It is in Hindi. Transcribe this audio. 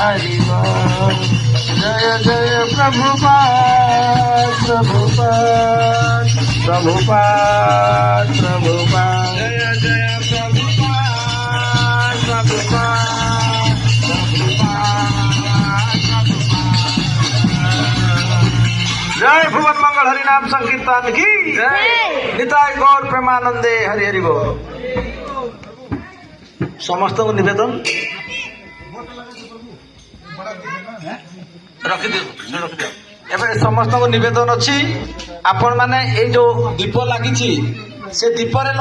हरि बोल। जय जय प्रभुपाद प्रभुपाद प्रभुपाद प्रभुपाद। जय जय प्रभुपाद प्रभुपाद प्रभुपाद। जय भुवन मंगल हरि नाम संकीर्तन की जय। निताय गौर प्रेमानंदे हरि हरि बोल। समस्त को निवेदन रखिदियो। एबे समस्त को निवेदन अच्छी आपण माने ए जो दीप लगी से दीपरे